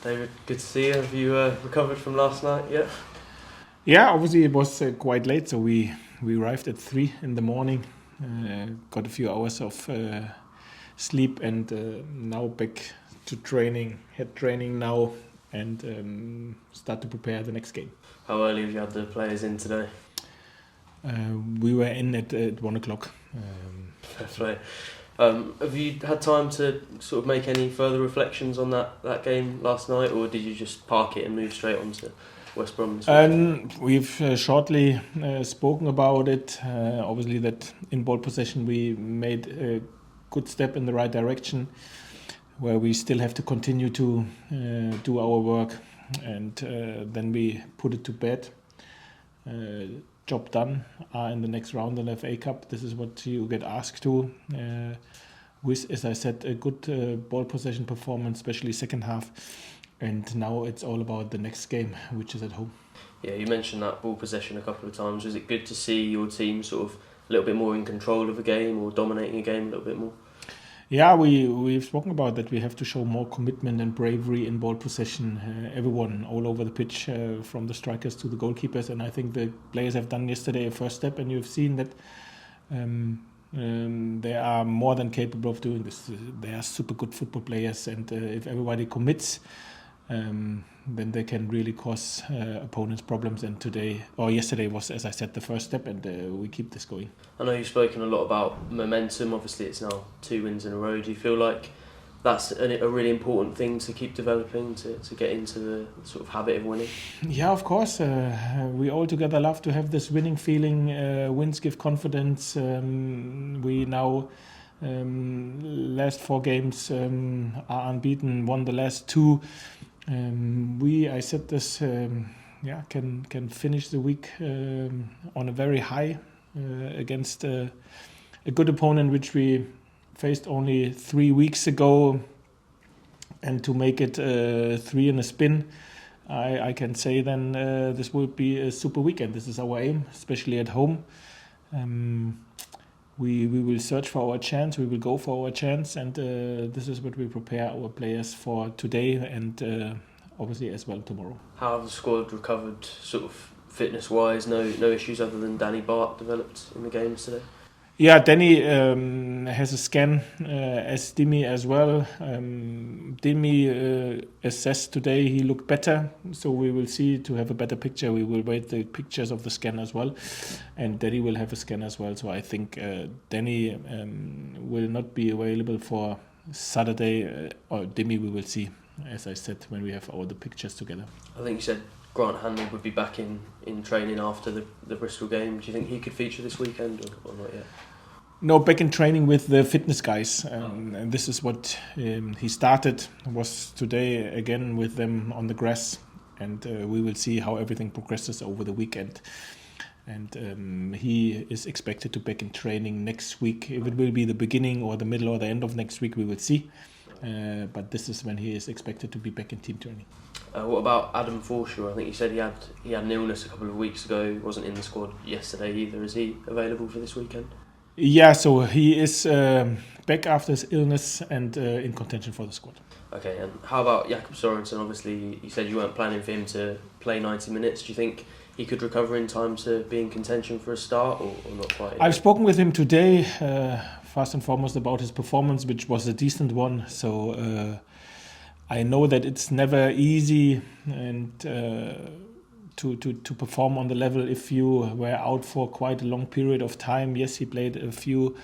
David, good to see you. Have you recovered from last night yet? Yeah, obviously it was quite late, so we arrived at 3 in the morning, got a few hours of sleep, and now back to training. Had training now, and start to prepare the next game. How early have you had the players in today? We were in at 1 o'clock. Fair play. Have you had time to sort of make any further reflections on that game last night, or did you just park it and move straight on to West Brom this week? We've shortly spoken about it. Obviously, that in ball possession we made a good step in the right direction, where we still have to continue to do our work, and then we put it to bed. Job done. In the next round in the FA Cup, this is what you get asked to. With, as I said, a good ball possession performance, especially second half. And now it's all about the next game, which is at home. Yeah, you mentioned that ball possession a couple of times. Was it good to see your team sort of a little bit more in control of a game or dominating a game a little bit more? Yeah, we've spoken about that. We have to show more commitment and bravery in ball possession. Everyone all over the pitch, from the strikers to the goalkeepers. And I think the players have done yesterday a first step, and you've seen that they are more than capable of doing this. They are super good football players, and if everybody commits, then they can really cause opponents problems. And yesterday was, as I said, the first step, and we keep this going. I know you've spoken a lot about momentum. Obviously, it's now 2 wins in a row. Do you feel like that's a really important thing to keep developing, to get into the sort of habit of winning? Yeah, of course. We all together love to have this winning feeling. Wins give confidence. We now, last 4 games, are unbeaten, won the last 2. I said this, can finish the week on a very high against a good opponent, which we faced only 3 weeks ago, and to make it 3 in a spin, I can say then this will be a super weekend. This is our aim, especially at home. We will search for our chance, we will go for our chance, and this is what we prepare our players for today, and obviously as well tomorrow. How have the squad recovered sort of fitness-wise? No issues other than Danny Bart developed in the games today? Yeah, Danny has a scan, as Dimi as well. Dimi assessed today, he looked better, so we will see to have a better picture. We will wait the pictures of the scan as well, and Danny will have a scan as well. So I think Danny will not be available for Saturday, or Dimi we will see, as I said, when we have all the pictures together. I think you said Grant Hanley would be back in training after the Bristol game. Do you think he could feature this weekend or not yet? No, back in training with the fitness guys, and this is what he started, was today again with them on the grass, and we will see how everything progresses over the weekend. And he is expected to back in training next week. If it will be the beginning or the middle or the end of next week, we will see. But this is when he is expected to be back in team training. What about Adam Forshaw? I think you said he had an illness a couple of weeks ago. He wasn't in the squad yesterday either. Is he available for this weekend? Yeah, so he is back after his illness and in contention for the squad. Okay, and how about Jakob Sorensen? Obviously, you said you weren't planning for him to play 90 minutes. Do you think he could recover in time to be in contention for a start, or not quite? I've spoken with him today, first and foremost about his performance, which was a decent one. So I know that it's never easy and to perform on the level if you were out for quite a long period of time. Yes, he played a few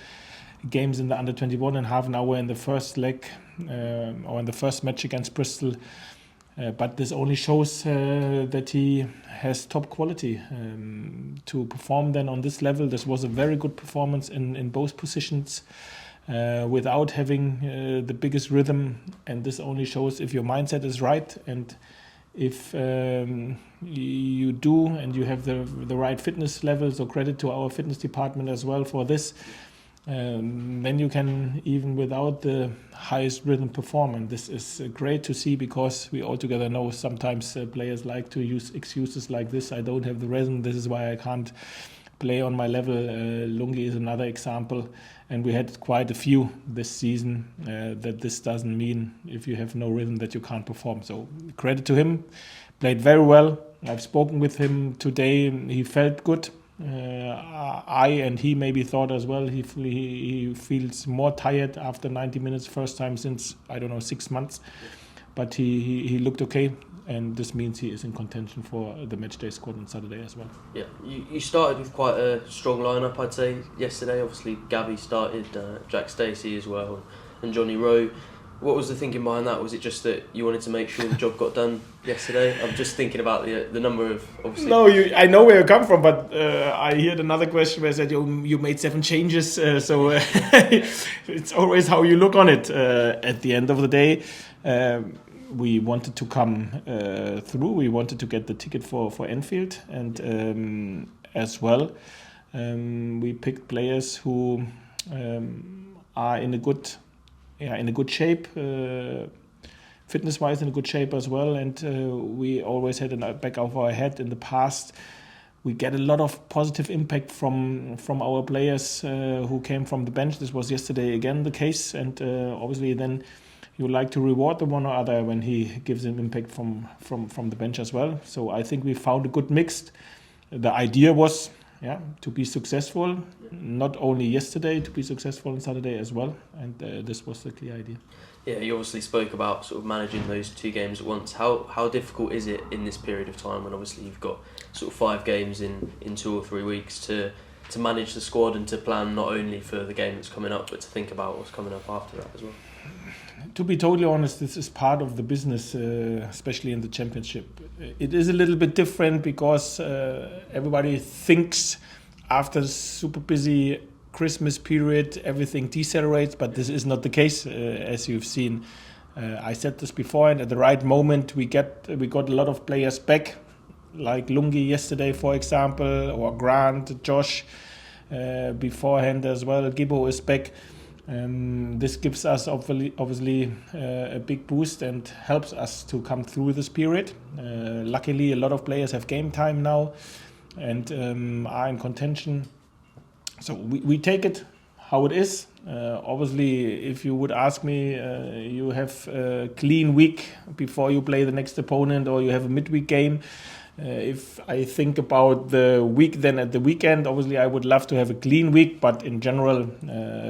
games in the under-21 and half an hour in the first leg or in the first match against Bristol. But this only shows that he has top quality to perform then on this level. This was a very good performance in both positions without having the biggest rhythm. And this only shows if your mindset is right and if you do and you have the right fitness level. So credit to our fitness department as well for this. Then you can, even without the highest rhythm, perform. And this is great to see, because we all together know sometimes players like to use excuses like this. I don't have the rhythm, this is why I can't play on my level. Lungi is another example, and we had quite a few this season. That this doesn't mean if you have no rhythm that you can't perform. So credit to him, played very well. I've spoken with him today. He felt good. I and he maybe thought as well. He feels more tired after 90 minutes, first time since 6 months. But he looked okay, and this means he is in contention for the matchday squad on Saturday as well. Yeah, you started with quite a strong lineup, I'd say, yesterday. Obviously, Gabby started, Jack Stacey as well, and Johnny Rowe. What was the thinking behind that? Was it just that you wanted to make sure the job got done yesterday? I'm just thinking about the number of, obviously... No, I know where you come from, but I heard another question where I said you made 7 changes, so it's always how you look on it. At the end of the day, we wanted to come through. We wanted to get the ticket for Enfield, and as well, we picked players who are in a good shape, fitness-wise in a good shape as well. And we always had in the back of our head in the past, we get a lot of positive impact from our players who came from the bench. This was yesterday again the case, and obviously then you like to reward the one or other when he gives an impact from the bench as well. So I think we found a good mix. The idea was to be successful, not only yesterday, to be successful on Saturday as well, and this was the clear idea. Yeah, you obviously spoke about sort of managing those 2 games at once. How difficult is it in this period of time when obviously you've got sort of 5 games in 2 or 3 weeks to manage the squad and to plan not only for the game that's coming up, but to think about what's coming up after that as well? To be totally honest, this is part of the business, especially in the championship. It is a little bit different because everybody thinks after the super busy Christmas period everything decelerates, but this is not the case, as you've seen. I said this before, and at the right moment we got a lot of players back, like Lungi yesterday, for example, or Grant, Josh, beforehand as well. Gibbo is back. This gives us obviously a big boost and helps us to come through this period. Luckily, a lot of players have game time now and are in contention. So we take it how it is. Obviously, if you would ask me, you have a clean week before you play the next opponent, or you have a midweek game. If I think about the week then at the weekend, obviously I would love to have a clean week, but in general,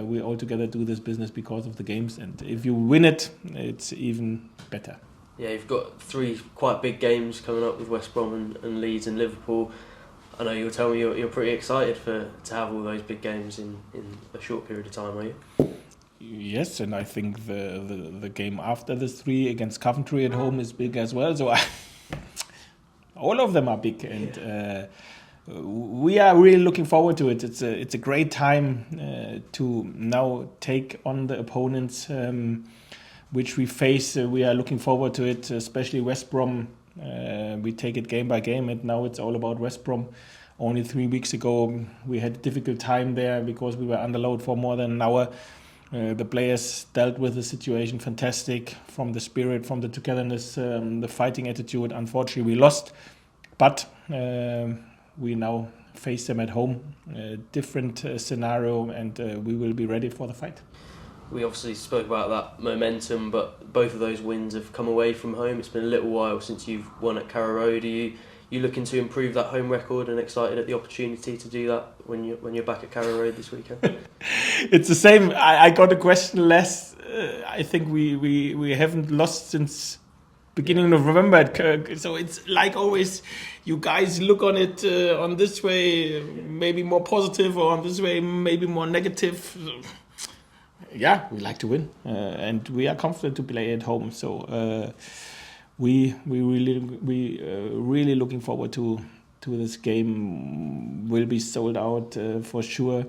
we all together do this business because of the games, and if you win it, it's even better. Yeah, you've got 3 quite big games coming up with West Brom and Leeds and Liverpool. I know you'll tell me you're pretty excited to have all those big games in a short period of time, are you? Yes, and I think the game after the 3 against Coventry at home is big as well, so all of them are big, and we are really looking forward to it. It's a great time to now take on the opponents which we face. We are looking forward to it, especially West Brom. We take it game by game, and now it's all about West Brom. Only 3 weeks ago we had a difficult time there because we were under load for more than an hour. The players dealt with the situation fantastic, from the spirit, from the togetherness, the fighting attitude. Unfortunately, we lost, but we now face them at home. Different scenario, and we will be ready for the fight. We obviously spoke about that momentum, but both of those wins have come away from home. It's been a little while since you've won at Carrow Road. Are you looking to improve that home record and excited at the opportunity to do that when you're back at Carrow Road this weekend? It's the same. I got a question last. I think we haven't lost since beginning of November at Kirk. So it's like always, you guys look on it on this way, maybe more positive, or on this way, maybe more negative. Yeah, we like to win, and we are confident to play at home. So we really looking forward to this game. Will be sold out for sure.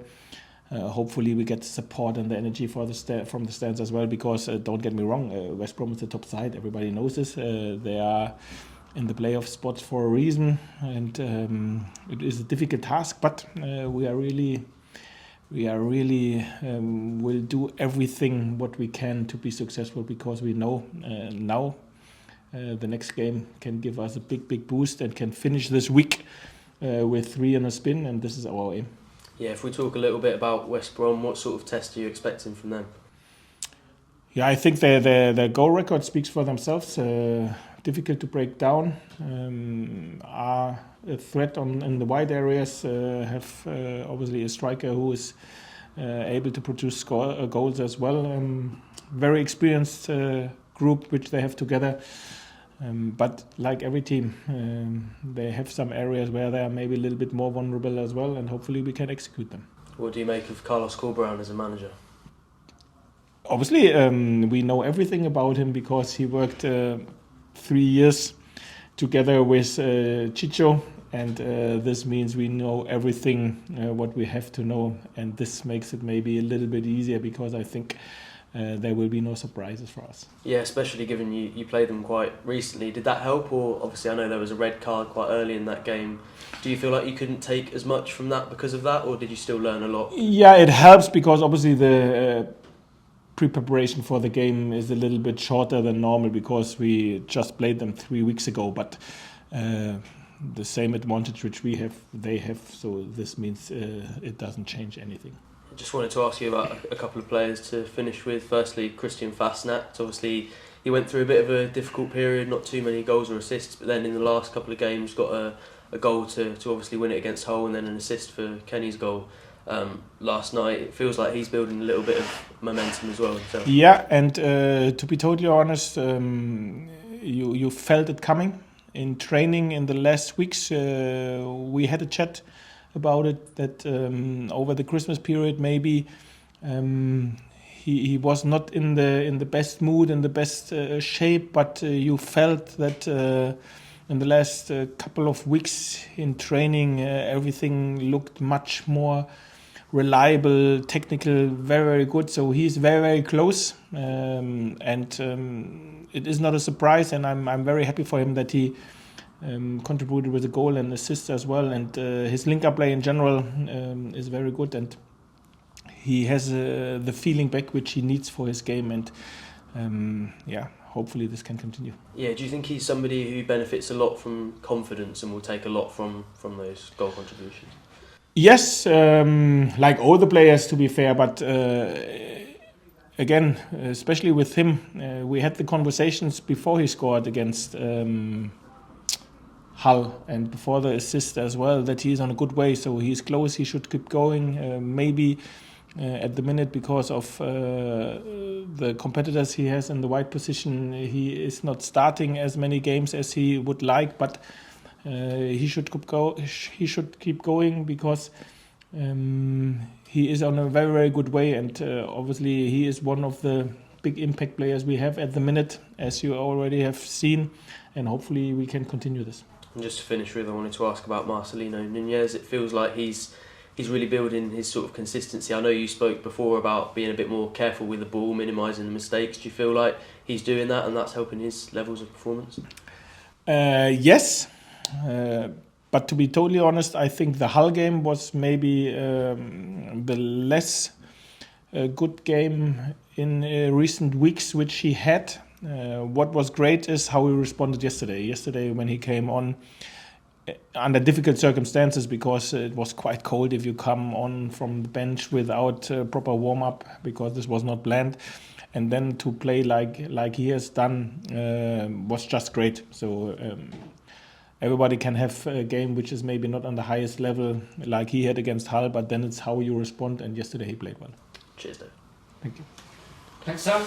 Hopefully we get support and the energy from the stands as well, because don't get me wrong, West Brom is the top side. Everybody knows this. They are in the playoff spots for a reason, and it is a difficult task, but we are really will do everything what we can to be successful, because we know now the next game can give us a big boost and can finish this week with 3 in a spin, and this is our aim. Yeah, if we talk a little bit about West Brom, what sort of test are you expecting from them? Yeah, I think their goal record speaks for themselves. Difficult to break down. Are a threat in the wide areas. Have obviously a striker who is able to produce goals as well. Very experienced group which they have together. But like every team, they have some areas where they are maybe a little bit more vulnerable as well, and hopefully we can execute them. What do you make of Carlos Corberán as a manager? Obviously, we know everything about him because he worked 3 years together with Chicho, and this means we know everything what we have to know, and this makes it maybe a little bit easier because I think there will be no surprises for us. Yeah, especially given you played them quite recently. Did that help? Or obviously I know there was a red card quite early in that game. Do you feel like you couldn't take as much from that because of that, or did you still learn a lot? Yeah, it helps because obviously the pre-preparation for the game is a little bit shorter than normal because we just played them 3 weeks ago, but the same advantage which we have, they have, so this means it doesn't change anything. I just wanted to ask you about a couple of players to finish with. Firstly, Christian Fastnacht. Obviously, he went through a bit of a difficult period, not too many goals or assists, but then in the last couple of games got a goal to obviously win it against Hull, and then an assist for Kenny's goal last night. It feels like he's building a little bit of momentum as well himself. Yeah, and to be totally honest, you felt it coming in training in the last weeks. We had a chat about it that over the Christmas period maybe he was not in the best mood, in the best shape, but you felt that in the last couple of weeks in training everything looked much more reliable, technical, very, very good. So he's very, very close, and it is not a surprise. And I'm very happy for him that he contributed with a goal and assist as well. And his link-up play in general is very good, and he has the feeling back which he needs for his game. And hopefully this can continue. Yeah, do you think he's somebody who benefits a lot from confidence and will take a lot from those goal contributions? Yes, like all the players, to be fair, but again, especially with him, we had the conversations before he scored against Hull and before the assist as well, that he's on a good way, so he's close, he should keep going. Maybe at the minute, because of the competitors he has in the wide position, he is not starting as many games as he would like, but he should keep going because he is on a very, very good way, and obviously he is one of the big impact players we have at the minute, as you already have seen, and hopefully we can continue this. And just to finish with, I wanted to ask about Marcelino Nunez. It feels like he's really building his sort of consistency. I know you spoke before about being a bit more careful with the ball, minimising the mistakes. Do you feel like he's doing that and that's helping his levels of performance? Yes. But to be totally honest, I think the Hull game was maybe the less good game in recent weeks which he had. What was great is how he responded yesterday. Yesterday when he came on under difficult circumstances, because it was quite cold if you come on from the bench without proper warm-up, because this was not planned. And then to play like he has done was just great. So everybody can have a game which is maybe not on the highest level like he had against Hull, but then it's how you respond, and yesterday he played well. Cheers, Dave. Thank you. Thanks, Sam.